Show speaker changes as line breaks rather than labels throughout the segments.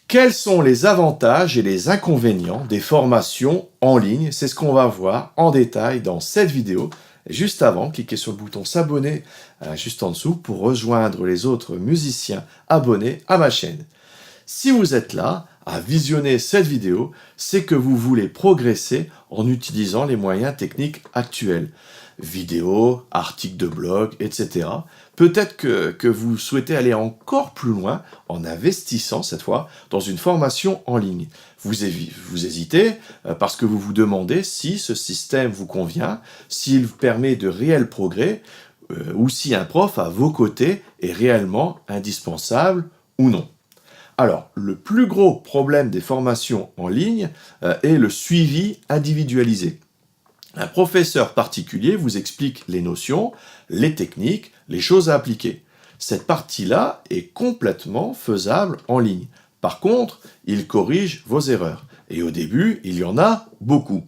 Quels sont les avantages et les inconvénients des formations en ligne? C'est ce qu'on va voir en détail dans cette vidéo. Juste avant, cliquez sur le bouton s'abonner juste en dessous pour rejoindre les autres musiciens abonnés à ma chaîne. Si vous êtes là à visionner cette vidéo, c'est que vous voulez progresser en utilisant les moyens techniques actuels. Vidéos, articles de blog, etc. Peut-être que vous souhaitez aller encore plus loin en investissant cette fois dans une formation en ligne. Vous hésitez parce que vous vous demandez si ce système vous convient, s'il permet de réels progrès ou si un prof à vos côtés est réellement indispensable ou non. Alors, le plus gros problème des formations en ligne est le suivi individualisé. Un professeur particulier vous explique les notions, les techniques, les choses à appliquer. Cette partie-là est complètement faisable en ligne. Par contre, il corrige vos erreurs. Et au début, il y en a beaucoup.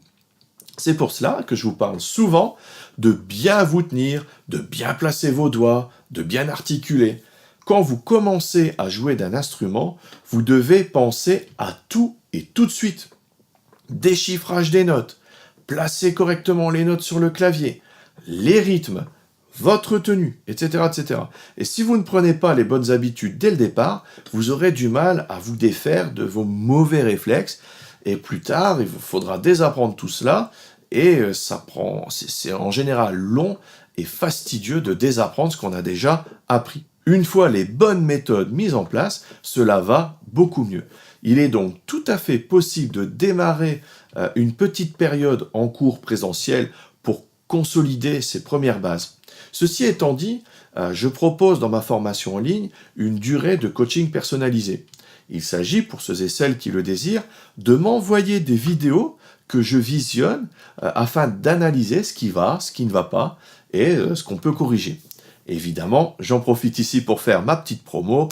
C'est pour cela que je vous parle souvent de bien vous tenir, de bien placer vos doigts, de bien articuler. Quand vous commencez à jouer d'un instrument, vous devez penser à tout et tout de suite. Déchiffrage des notes, placer correctement les notes sur le clavier, les rythmes, votre tenue, etc., etc. Et si vous ne prenez pas les bonnes habitudes dès le départ, vous aurez du mal à vous défaire de vos mauvais réflexes. Et plus tard, il vous faudra désapprendre tout cela. Et c'est en général long et fastidieux de désapprendre ce qu'on a déjà appris. Une fois les bonnes méthodes mises en place, cela va beaucoup mieux. Il est donc tout à fait possible de démarrer une petite période en cours présentiel pour consolider ses premières bases. Ceci étant dit, je propose dans ma formation en ligne une durée de coaching personnalisé. Il s'agit, pour ceux et celles qui le désirent, de m'envoyer des vidéos que je visionne afin d'analyser ce qui va, ce qui ne va pas et ce qu'on peut corriger. Évidemment, j'en profite ici pour faire ma petite promo,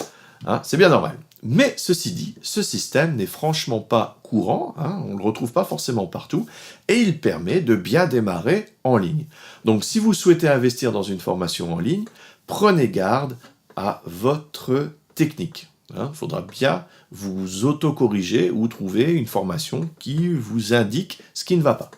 c'est bien normal. Mais ceci dit, ce système n'est franchement pas courant, on ne le retrouve pas forcément partout, et il permet de bien démarrer en ligne. Donc si vous souhaitez investir dans une formation en ligne, prenez garde à votre technique. Il faudra bien vous auto-corriger ou trouver une formation qui vous indique ce qui ne va pas.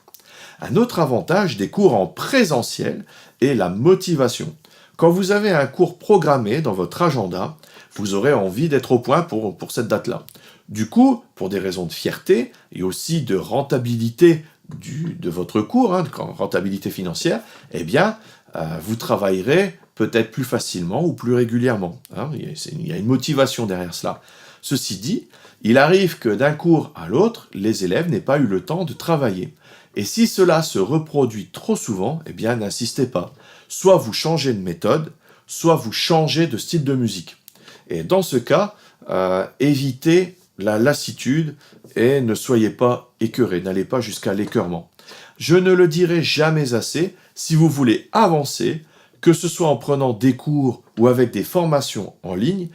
Un autre avantage des cours en présentiel est la motivation. Quand vous avez un cours programmé dans votre agenda, vous aurez envie d'être au point pour cette date-là. Du coup, pour des raisons de fierté et aussi de rentabilité de votre cours, rentabilité financière, eh bien, vous travaillerez peut-être plus facilement ou plus régulièrement. Il y a une motivation derrière cela. Ceci dit, il arrive que d'un cours à l'autre, les élèves n'aient pas eu le temps de travailler. Et si cela se reproduit trop souvent, eh bien, n'insistez pas. Soit vous changez de méthode, soit vous changez de style de musique. Et dans ce cas, évitez la lassitude et ne soyez pas écœurés, n'allez pas jusqu'à l'écœurement. Je ne le dirai jamais assez, si vous voulez avancer, que ce soit en prenant des cours ou avec des formations en ligne,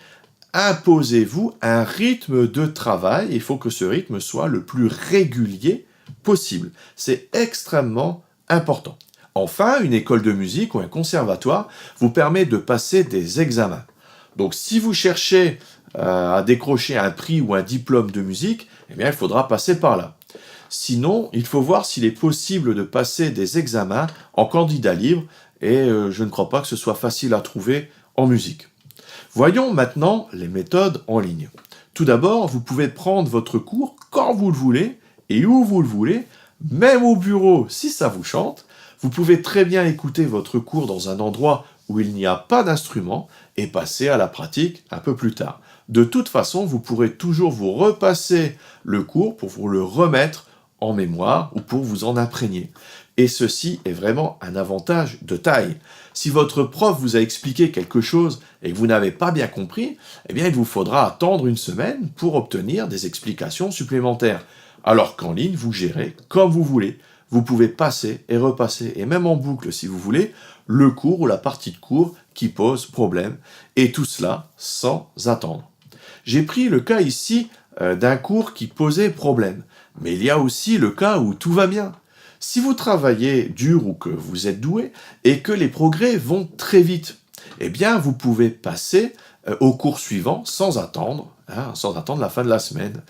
imposez-vous un rythme de travail. Il faut que ce rythme soit le plus régulier possible. C'est extrêmement important. Enfin, une école de musique ou un conservatoire vous permet de passer des examens. Donc si vous cherchez à décrocher un prix ou un diplôme de musique, eh bien il faudra passer par là. Sinon, il faut voir s'il est possible de passer des examens en candidat libre et je ne crois pas que ce soit facile à trouver en musique. Voyons maintenant les méthodes en ligne. Tout d'abord, vous pouvez prendre votre cours quand vous le voulez et où vous le voulez, même au bureau si ça vous chante. Vous pouvez très bien écouter votre cours dans un endroit où il n'y a pas d'instrument et passer à la pratique un peu plus tard. De toute façon, vous pourrez toujours vous repasser le cours pour vous le remettre en mémoire ou pour vous en imprégner. Et ceci est vraiment un avantage de taille. Si votre prof vous a expliqué quelque chose et que vous n'avez pas bien compris, eh bien il vous faudra attendre une semaine pour obtenir des explications supplémentaires. Alors qu'en ligne, vous gérez comme vous voulez. Vous pouvez passer et repasser, et même en boucle si vous voulez, le cours ou la partie de cours qui pose problème, et tout cela sans attendre. J'ai pris le cas ici d'un cours qui posait problème, mais il y a aussi le cas où tout va bien. Si vous travaillez dur ou que vous êtes doué, et que les progrès vont très vite, eh bien vous pouvez passer au cours suivant sans attendre la fin de la semaine.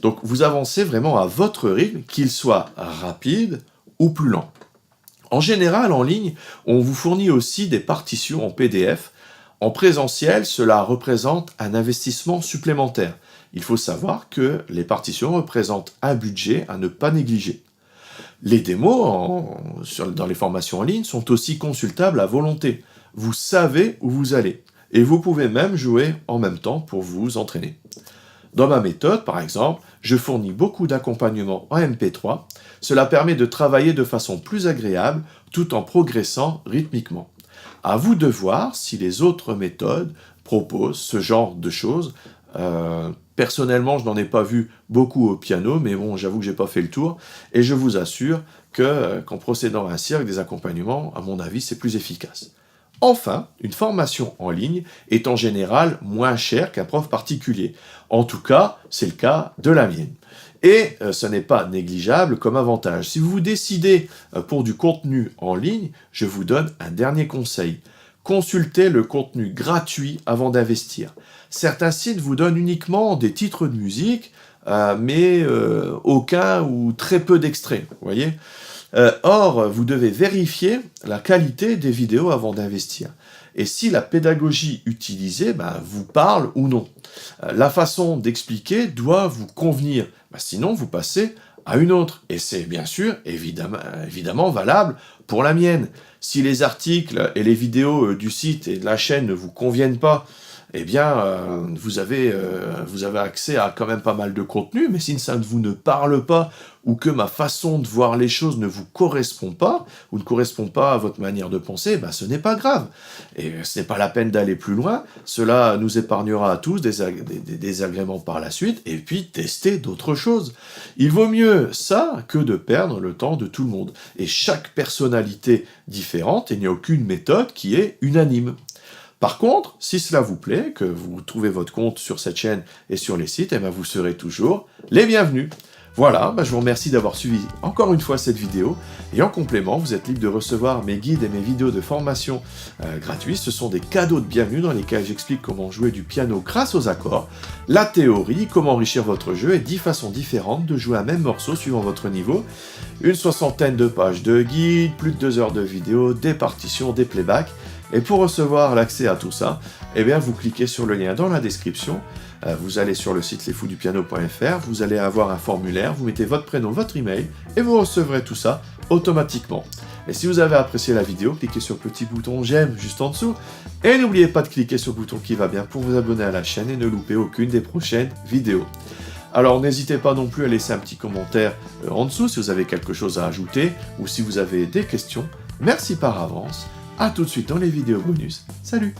Donc vous avancez vraiment à votre rythme, qu'il soit rapide ou plus lent. En général, en ligne, on vous fournit aussi des partitions en PDF. En présentiel, cela représente un investissement supplémentaire. Il faut savoir que les partitions représentent un budget à ne pas négliger. Les démos dans les formations en ligne sont aussi consultables à volonté. Vous savez où vous allez. Et vous pouvez même jouer en même temps pour vous entraîner. Dans ma méthode, par exemple, je fournis beaucoup d'accompagnement en MP3. Cela permet de travailler de façon plus agréable tout en progressant rythmiquement. À vous de voir si les autres méthodes proposent ce genre de choses. Personnellement, je n'en ai pas vu beaucoup au piano, mais bon, j'avoue que j'ai pas fait le tour. Et je vous assure qu'en procédant ainsi avec des accompagnements, à mon avis, c'est plus efficace. Enfin, une formation en ligne est en général moins chère qu'un prof particulier. En tout cas, c'est le cas de la mienne. Et ce n'est pas négligeable comme avantage. Si vous vous décidez pour du contenu en ligne, je vous donne un dernier conseil. Consultez le contenu gratuit avant d'investir. Certains sites vous donnent uniquement des titres de musique, mais aucun ou très peu d'extraits, vous voyez. Or, vous devez vérifier la qualité des vidéos avant d'investir. Et si la pédagogie utilisée vous parle ou non. La façon d'expliquer doit vous convenir. Sinon, vous passez à une autre. Et c'est bien sûr, évidemment valable pour la mienne. Si les articles et les vidéos du site et de la chaîne ne vous conviennent pas, eh bien, vous avez accès à quand même pas mal de contenu, mais si ça ne vous parle pas, ou que ma façon de voir les choses ne vous correspond pas, ou ne correspond pas à votre manière de penser, ce n'est pas grave. Et ce n'est pas la peine d'aller plus loin, cela nous épargnera à tous des désagréments par la suite, et puis tester d'autres choses. Il vaut mieux ça que de perdre le temps de tout le monde. Et chaque personnalité différente, il n'y a aucune méthode qui est unanime. Par contre, si cela vous plaît, que vous trouvez votre compte sur cette chaîne et sur les sites, vous serez toujours les bienvenus. Voilà, je vous remercie d'avoir suivi encore une fois cette vidéo. Et en complément, vous êtes libre de recevoir mes guides et mes vidéos de formation gratuits. Ce sont des cadeaux de bienvenue dans lesquels j'explique comment jouer du piano grâce aux accords, la théorie, comment enrichir votre jeu et 10 façons différentes de jouer un même morceau suivant votre niveau. Une 60aine de pages de guides, plus de 2 heures de vidéos, des partitions, des playbacks. Et pour recevoir l'accès à tout ça, vous cliquez sur le lien dans la description, vous allez sur le site lesfousdupiano.fr, vous allez avoir un formulaire, vous mettez votre prénom, votre email, et vous recevrez tout ça automatiquement. Et si vous avez apprécié la vidéo, cliquez sur le petit bouton j'aime juste en dessous, et n'oubliez pas de cliquer sur le bouton qui va bien pour vous abonner à la chaîne et ne louper aucune des prochaines vidéos. Alors n'hésitez pas non plus à laisser un petit commentaire en dessous si vous avez quelque chose à ajouter, ou si vous avez des questions. Merci par avance. A tout de suite dans les vidéos bonus. Salut!